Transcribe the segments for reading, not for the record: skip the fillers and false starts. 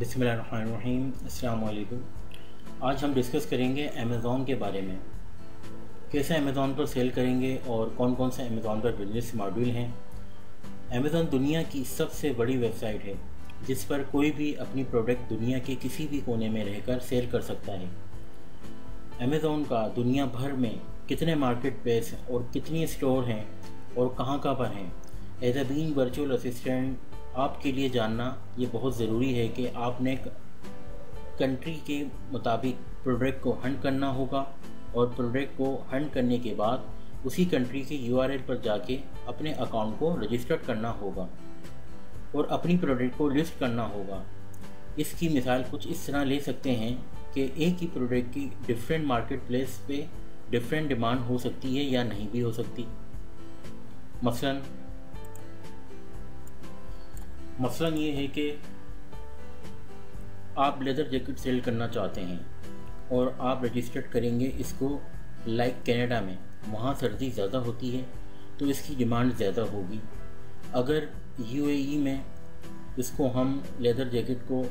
बिस्मिल्लाहिर्रहमानिर्रहीम। अस्सलाम वालेकुम। आज हम डिस्कस करेंगे अमेज़ॉन के बारे में, कैसे अमेज़ॉन पर सेल करेंगे और कौन कौन से अमेज़ॉन पर बिजनेस मॉड्यूल हैं। अमेज़ॉन दुनिया की सबसे बड़ी वेबसाइट है जिस पर कोई भी अपनी प्रोडक्ट दुनिया के किसी भी कोने में रहकर सेल कर सकता है। अमेज़ॉन का दुनिया भर में कितने मार्केट प्लेस और कितनी स्टोर हैं और कहाँ पर हैं, as a being virtual assistant आपके लिए जानना ये बहुत ज़रूरी है कि आपने कंट्री के मुताबिक प्रोडक्ट को हंट करना होगा और प्रोडक्ट को हंट करने के बाद उसी कंट्री के URL पर जाके अपने अकाउंट को रजिस्टर करना होगा और अपनी प्रोडक्ट को लिस्ट करना होगा। इसकी मिसाल कुछ इस तरह ले सकते हैं कि एक ही प्रोडक्ट की डिफरेंट मार्केट प्लेस पे डिफरेंट डिमांड हो सकती है या नहीं भी हो सकती। मसलन ये है कि आप लेदर जैकेट सेल करना चाहते हैं और आप रजिस्टर्ड करेंगे इसको लाइक कनाडा में, वहाँ सर्दी ज़्यादा होती है तो इसकी डिमांड ज़्यादा होगी। अगर UAE में इसको हम लेदर जैकेट को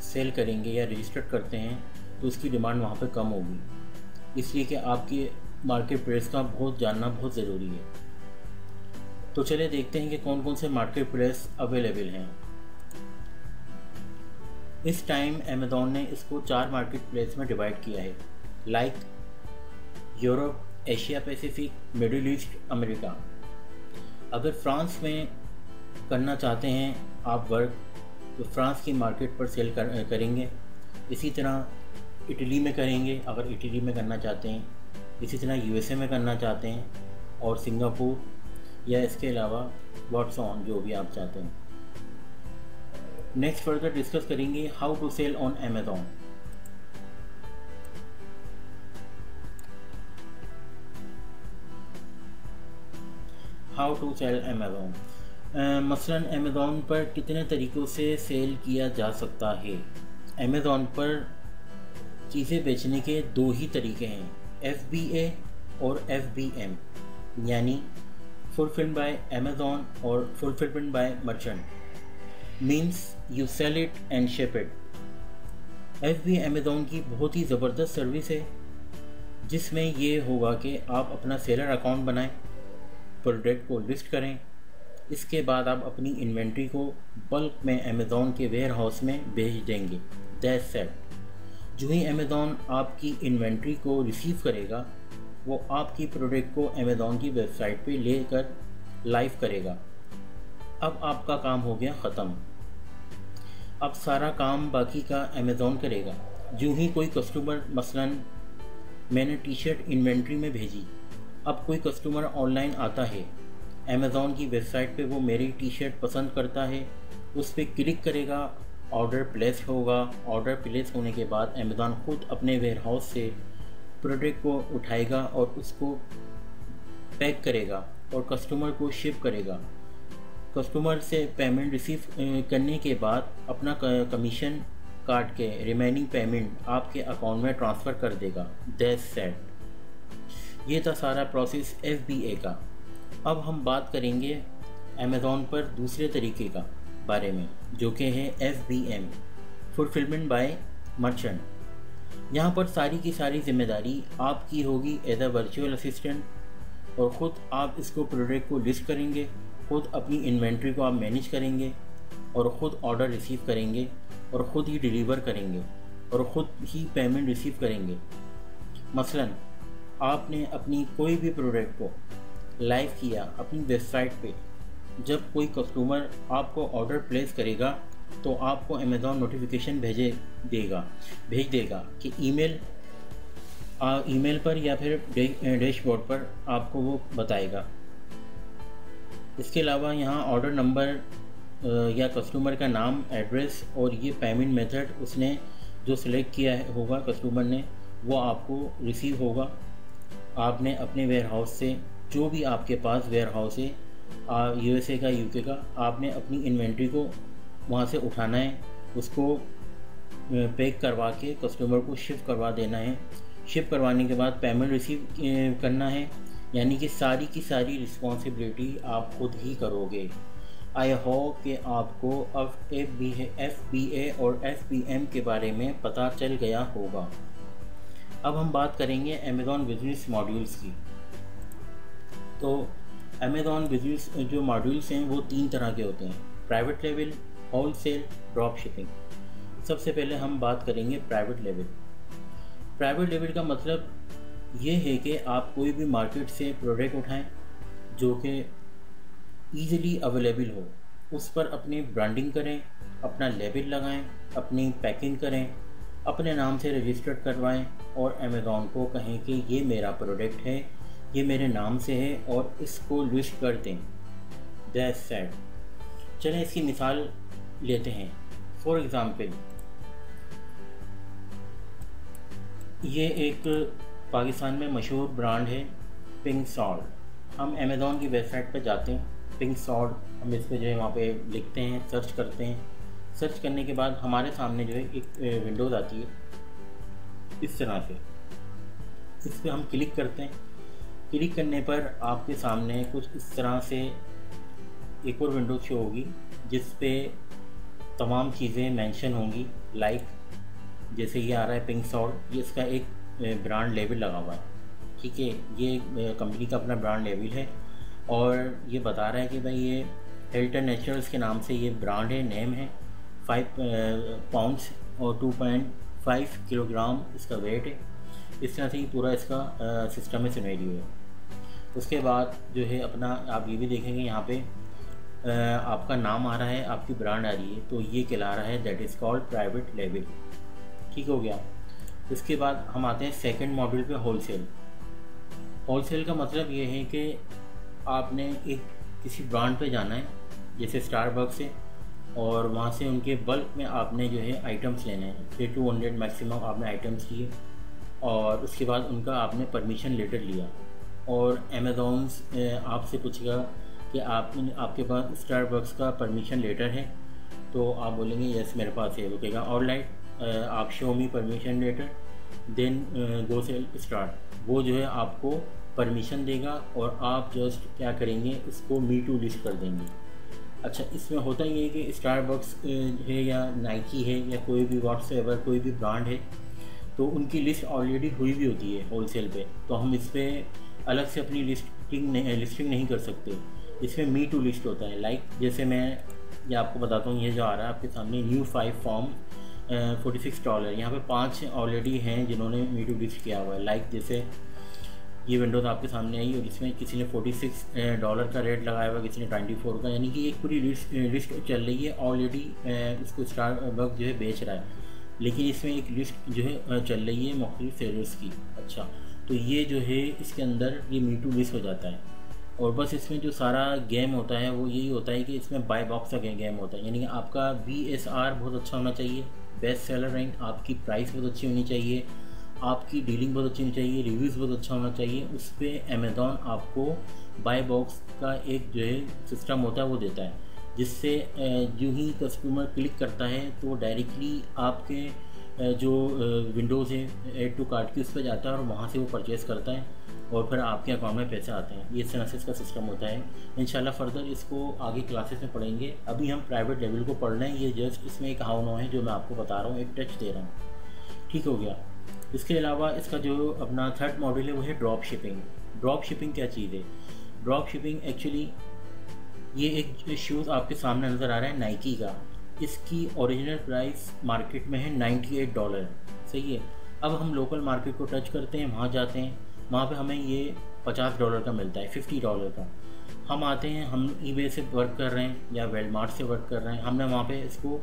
सेल करेंगे या रजिस्टर्ड करते हैं तो इसकी डिमांड वहाँ पे कम होगी, इसलिए कि आपकी मार्केट प्लेस का जानना बहुत ज़रूरी है। तो चलिए देखते हैं कि कौन कौन से मार्केट प्लेस अवेलेबल हैं। इस टाइम अमेज़ॉन ने इसको 4 मार्केट प्लेस में डिवाइड किया है, like Europe, Asia Pacific, middle east, America. अगर फ्रांस में करना चाहते हैं आप वर्क तो फ्रांस की मार्केट पर सेल करेंगे। इसी तरह इटली में करेंगे अगर इटली में करना चाहते हैं, इसी तरह USA में करना चाहते हैं और सिंगापुर या इसके अलावा व्हाट्स ऑन, जो भी आप चाहते हैं। नेक्स्ट फर्दर डिस्कस करेंगे how to sell on Amazon. How to sell Amazon, मसलन अमेज़ॉन पर कितने तरीक़ों से सेल किया जा सकता है। अमेज़ॉन पर चीज़ें बेचने के 2 ही तरीके हैं, FBA और FBM, यानी फुलफिल्ड बाय अमेज़ॉन और fulfilment by merchant. Means you sell it and ship it. FBA Amazon की बहुत ही ज़बरदस्त सर्विस है जिसमें ये होगा कि आप अपना सेलर अकाउंट बनाएं, प्रोडक्ट को लिस्ट करें, इसके बाद आप अपनी इन्वेंट्री को बल्क में अमेज़ॉन के वेयर हाउस में भेज देंगे। That's it. जो ही अमेज़ॉन आपकी इन्वेंट्री को रिसीव करेगा वो आपकी प्रोडक्ट को अमेज़ॉन की वेबसाइट पे लेकर लाइव करेगा। अब आपका काम हो गया ख़त्म। अब सारा काम बाकी का अमेज़ॉन करेगा। जो ही कोई कस्टमर, मसलन मैंने टी-शर्ट इन्वेंट्री में भेजी, अब कोई कस्टमर ऑनलाइन आता है अमेज़ॉन की वेबसाइट पे, वो मेरी टी-शर्ट पसंद करता है, उस पर क्लिक करेगा, ऑर्डर प्लेस होगा। ऑर्डर प्लेस होने के बाद अमेज़ॉन खुद अपने वेयर हाउस से प्रोडक्ट को उठाएगा और उसको पैक करेगा और कस्टमर को शिप करेगा। कस्टमर से पेमेंट रिसीव करने के बाद अपना कमीशन काट के रिमेनिंग पेमेंट आपके अकाउंट में ट्रांसफ़र कर देगा। That's it. ये था सारा प्रोसेस FBA का। अब हम बात करेंगे अमेज़ॉन पर दूसरे तरीके का बारे में, जो कि है FBM, फुलफिलमेंट बाय मर्चेंट। यहाँ पर सारी की सारी जिम्मेदारी आपकी होगी एज अ वर्चुअल असिस्टेंट और ख़ुद आप इसको प्रोडक्ट को लिस्ट करेंगे, ख़ुद अपनी इन्वेंट्री को आप मैनेज करेंगे और ख़ुद ऑर्डर रिसीव करेंगे और ख़ुद ही डिलीवर करेंगे और ख़ुद ही पेमेंट रिसीव करेंगे। मसलन आपने अपनी कोई भी प्रोडक्ट को लाइव किया अपनी वेबसाइट पे, जब कोई कस्टमर आपको ऑर्डर प्लेस करेगा तो आपको अमेज़ॉन नोटिफिकेशन भेज देगा कि ईमेल पर या फिर डैशबोर्ड पर आपको वो बताएगा। इसके अलावा यहाँ ऑर्डर नंबर या कस्टमर का नाम, एड्रेस और ये पेमेंट मेथड उसने जो सिलेक्ट किया होगा कस्टमर ने, वो आपको रिसीव होगा। आपने अपने वेयर हाउस से, जो भी आपके पास वेयर हाउस है, USA का, UK का, आपने अपनी इन्वेंट्री को वहाँ से उठाना है, उसको पैक करवा के कस्टमर को शिप करवा देना है। शिप करवाने के बाद पेमेंट रिसीव करना है, यानी कि सारी की सारी रिस्पॉन्सिबिलिटी आप खुद ही करोगे। आई होप कि आपको अब FBA और FBM के बारे में पता चल गया होगा। अब हम बात करेंगे अमेज़ॉन बिजनेस मॉड्यूल्स की। तो अमेज़ॉन बिजनेस जो मॉड्यूल्स हैं वो 3 तरह के होते हैं: private level, wholesale, drop shipping. सबसे पहले हम बात करेंगे प्राइवेट लेवल। प्राइवेट लेवल का मतलब ये है कि आप कोई भी मार्केट से प्रोडक्ट उठाएं जो कि ईज़िली अवेलेबल हो, उस पर अपनी ब्रांडिंग करें, अपना लेबल लगाएं, अपनी पैकिंग करें, अपने नाम से रजिस्टर्ड करवाएं और अमेज़ॉन को कहें कि ये मेरा प्रोडक्ट है, ये मेरे नाम से है और इसको लिस्ट कर दें। That's said. चलें इसकी मिसाल लेते हैं। फॉर एग्ज़ाम्पल, ये एक पाकिस्तान में मशहूर ब्रांड है पिंक सॉल्ट। हम अमेज़ॉन की वेबसाइट पर जाते हैं, पिंक सॉल्ट हम इस पर जो है वहाँ पे लिखते हैं, सर्च करते हैं। सर्च करने के बाद हमारे सामने जो है एक विंडोज़ आती है इस तरह से। इस पर हम क्लिक करते हैं। क्लिक करने पर आपके सामने कुछ इस तरह से एक और विंडो शो होगी जिस पे तमाम चीज़ें मेंशन होंगी, लाइक जैसे ये आ रहा है पिंक सॉल्ट, ये इसका एक ब्रांड लेबल लगा हुआ है। ठीक है, ये कंपनी का अपना ब्रांड लेबल है और ये बता रहा है कि भाई ये हिल्टन नेचुरल्स के नाम से ये ब्रांड है, नेम है। 5 पाउंड्स और 2.5 किलोग्राम इसका वेट है। इस तरह से ही पूरा इसका सिस्टम है, सिनेरियो है। उसके बाद जो है अपना आप ये भी देखेंगे यहाँ पे आपका नाम आ रहा है, आपकी ब्रांड आ रही है, तो ये कहला रहा है that is called private label. ठीक हो गया। इसके बाद हम आते हैं सेकंड मॉड्यूल पे, होलसेल। होलसेल का मतलब ये है कि आपने एक किसी ब्रांड पे जाना है जैसे स्टारबक्स है और वहाँ से उनके बल्क में आपने जो है आइटम्स लेने हैं, 200 मैक्सिमम आपने आइटम्स लिए और उसके बाद उनका आपने परमिशन लेटर लिया और अमेज़ॉन आपसे पूछेगा कि आपके पास स्टारबक्स का परमिशन लेटर है, तो आप बोलेंगे यस मेरे पास है। वो कहेगा ऑलराइट, आप show me permission letter, then go sell start. वो जो है आपको परमिशन देगा और आप जस्ट क्या करेंगे, इसको मी टू लिस्ट कर देंगे। अच्छा, इसमें होता ये है कि स्टारबक्स है या नाइकी है या कोई भी व्हाट्सएवर कोई भी ब्रांड है, तो उनकी लिस्ट ऑलरेडी हुई भी होती है होलसेल पे, तो हम इस पर अलग से अपनी लिस्टिंग नहीं कर सकते। इसमें मी टू लिस्ट होता है। लाइक जैसे मैं ये आपको बताता हूँ, ये जो आ रहा है आपके सामने न्यू 5 फॉर्म $46, यहाँ पे 5 ऑलरेडी हैं जिन्होंने मी टू लिस्ट किया हुआ है। लाइक जैसे ये विंडोज़ आपके सामने आई और इसमें किसी ने $46 का रेट लगाया हुआ, किसी ने 24 का, यानी कि एक पूरी लिस्ट चल रही है ऑलरेडी। इसको स्टारबक्स जो है बेच रहा है, लेकिन इसमें एक लिस्ट जो है चल रही है मुख्तलिफ सेलर्स की। अच्छा, तो ये जो है इसके अंदर ये मी टू लिस्ट हो जाता है और बस इसमें जो सारा गेम होता है वो यही होता है कि इसमें बाय बॉक्स का गेम होता है। यानी कि आपका BSR बहुत अच्छा होना चाहिए, बेस्ट सेलर रैंक, आपकी प्राइस बहुत अच्छी होनी चाहिए, आपकी डीलिंग बहुत अच्छी होनी चाहिए, रिव्यूज़ बहुत अच्छा होना चाहिए। उस पर अमेज़ॉन आपको बाय बॉक्स का एक जो है सिस्टम होता है वो देता है, जिससे जो ही कस्टमर क्लिक करता है तो डायरेक्टली आपके जो विंडोज़ है ऐड टू कार्ट की, उस पर जाता है और वहाँ से वो परचेज़ करता है और फिर आपके अकाउंट में पैसे आते हैं। ये इस तरह से इसका सिस्टम होता है। इंशाल्लाह फर्दर इसको आगे क्लासेस में पढ़ेंगे। अभी हम प्राइवेट लेवल को पढ़ रहे हैं। ये जस्ट इसमें एक हाउ नो है जो मैं आपको बता रहा हूँ, एक टच दे रहा हूँ। ठीक हो गया। इसके अलावा इसका जो अपना थर्ड मॉडल है वो है ड्रॉप शिपिंग। ड्रॉप शिपिंग क्या चीज़ है? ड्रॉप शिपिंग एक्चुअली ये एक शूज़ आपके सामने नज़र आ रहा है नाइकी का। इसकी ओरिजिनल प्राइस मार्केट में है $98। सही है। अब हम लोकल मार्केट को टच करते हैं, वहाँ जाते हैं, वहाँ पे हमें ये $50 का मिलता है, $50 का। हम आते हैं, हम eBay से वर्क कर रहे हैं या वेलमार्ट से वर्क कर रहे हैं, हमने वहाँ पे इसको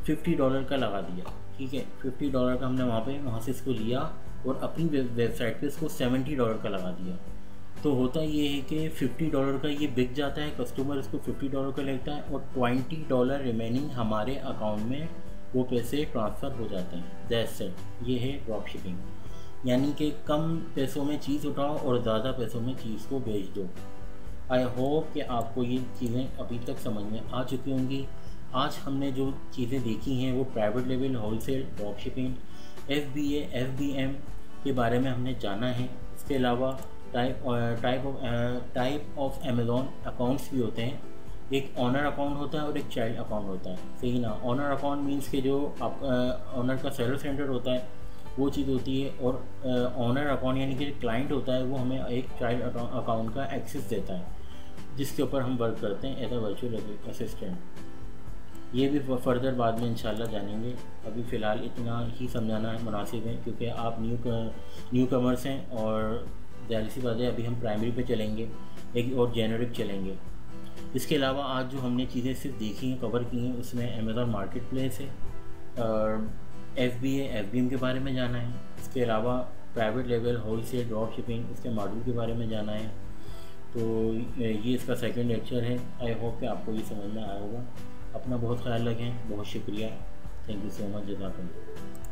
$50 का लगा दिया। ठीक है, $50 का हमने वहाँ से इसको लिया और अपनी वेबसाइट पे इसको $70 का लगा दिया। तो होता ये है कि $50 का ये बिक जाता है, कस्टमर इसको $50 का लेता है और $20 रिमेनिंग हमारे अकाउंट में वो पैसे ट्रांसफ़र हो जाते हैं। That's it. ये है ड्रॉप शिपिंग, यानी कि कम पैसों में चीज़ उठाओ और ज़्यादा पैसों में चीज़ को बेच दो। आई होप कि आपको ये चीज़ें अभी तक समझ में आ चुकी होंगी। आज हमने जो चीज़ें देखी हैं वो private level, wholesale, drop shipping, FBA, FBM के बारे में हमने जाना है। इसके अलावा टाइप ऑफ अमेज़ॉन अकाउंट्स भी होते हैं, एक ऑनर अकाउंट होता है और एक चाइल्ड अकाउंट होता है, सही ना। ऑनर अकाउंट मीन्स कि जो आप ऑनर का सेलर सेंटर होता है वो चीज़ होती है, और ऑनर अकाउंट यानी कि क्लाइंट होता है वो हमें एक चाइल्ड अकाउंट का एक्सेस देता है, जिसके ऊपर हम वर्क करते हैं एज अ वर्चुअल असिस्टेंट। ये भी फर्दर बाद में इंशाल्लाह जानेंगे, अभी फ़िलहाल इतना ही समझाना मुनासिब है क्योंकि आप न्यू कमर्स हैं, और ज़ाहिर सी बात है अभी हम प्राइमरी पे चलेंगे, एक और जेनरिक चलेंगे। इसके अलावा आज जो हमने चीज़ें सिर्फ देखी हैं, कवर की हैं, उसमें अमेज़ॉन मार्केट प्लेस है, और FBA FBM के बारे में जाना है। इसके अलावा private level wholesale drop shipping, इसके मॉड्यूल के बारे में जाना है। तो ये इसका सेकंड लेक्चर है। आई होप कि आपको ये समझ में आया होगा। अपना बहुत ख्याल रखें, बहुत शुक्रिया, थैंक यू सो मच, जज़ाकल्लाह।